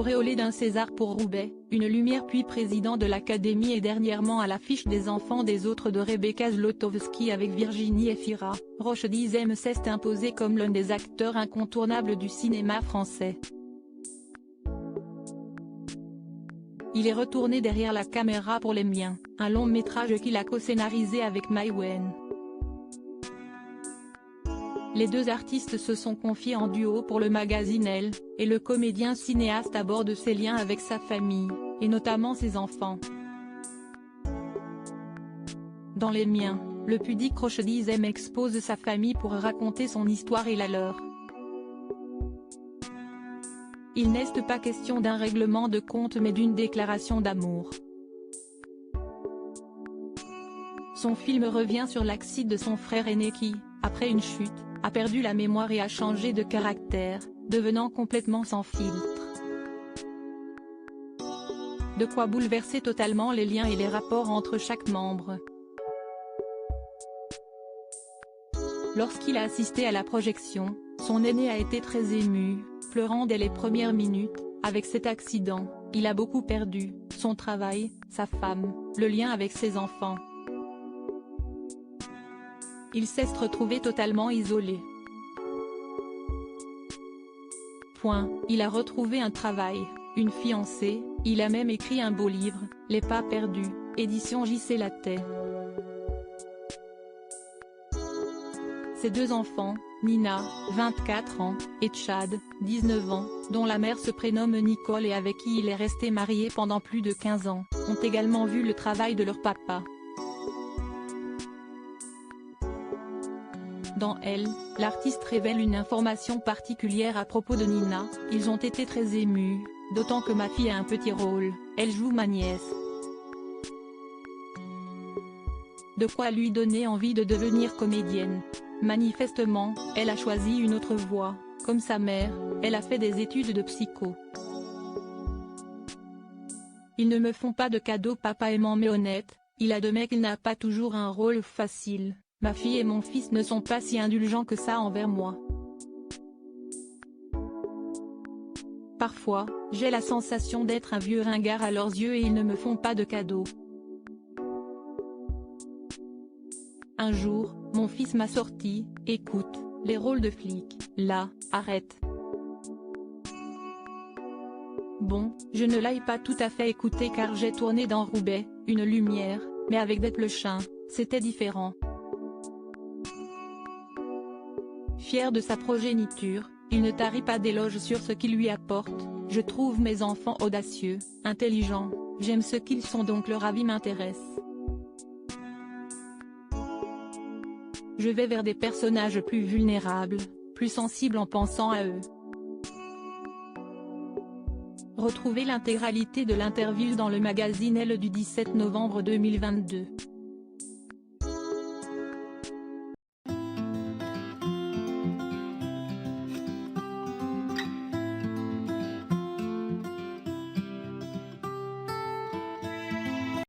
Auréolé d'un César pour Roubaix, une lumière puis président de l'Académie et dernièrement à l'affiche des Enfants des autres de Rebecca Zlotowski avec Virginie Efira, Roche Dizem s'est imposé comme l'un des acteurs incontournables du cinéma français. Il est retourné derrière la caméra pour Les Miens, un long métrage qu'il a co-scénarisé avec Mai Wen. Les deux artistes se sont confiés en duo pour le magazine Elle, et le comédien cinéaste aborde ses liens avec sa famille, et notamment ses enfants. Dans Les Miens, le pudique Roche Dizem expose sa famille pour raconter son histoire et la leur. Il n'est pas question d'un règlement de compte mais d'une déclaration d'amour. Son film revient sur l'accident de son frère aîné qui, après une chute, a perdu la mémoire et a changé de caractère, devenant complètement sans filtre. De quoi bouleverser totalement les liens et les rapports entre chaque membre. Lorsqu'il a assisté à la projection, son aîné a été très ému, pleurant dès les premières minutes. Avec cet accident, il a beaucoup perdu, son travail, sa femme, le lien avec ses enfants. Il s'est retrouvé totalement isolé. Il a retrouvé un travail, une fiancée, il a même écrit un beau livre, Les Pas Perdus, édition J.C. Lattès. Ses deux enfants, Nina, 24 ans, et Chad, 19 ans, dont la mère se prénomme Nicole et avec qui il est resté marié pendant plus de 15 ans, ont également vu le travail de leur papa. Dans Elle, l'artiste révèle une information particulière à propos de Nina, ils ont été très émus, d'autant que ma fille a un petit rôle, elle joue ma nièce. De quoi lui donner envie de devenir comédienne. Manifestement, elle a choisi une autre voie, comme sa mère, elle a fait des études de psycho. Ils ne me font pas de cadeaux papa aimant mais honnête, il admet qu'il n'a pas toujours un rôle facile. Ma fille et mon fils ne sont pas si indulgents que ça envers moi. Parfois, j'ai la sensation d'être un vieux ringard à leurs yeux et ils ne me font pas de cadeaux. Un jour, mon fils m'a sorti, écoute, les rôles de flic, là, arrête. Bon, je ne l'ai pas tout à fait écouté car j'ai tourné dans Roubaix, une lumière, mais avec des Plechin, c'était différent. Fier de sa progéniture, il ne tarit pas d'éloges sur ce qu'il lui apporte. Je trouve mes enfants audacieux, intelligents, j'aime ce qu'ils sont donc leur avis m'intéresse. Je vais vers des personnages plus vulnérables, plus sensibles en pensant à eux. Retrouvez l'intégralité de l'interview dans le magazine Elle du 17 novembre 2022.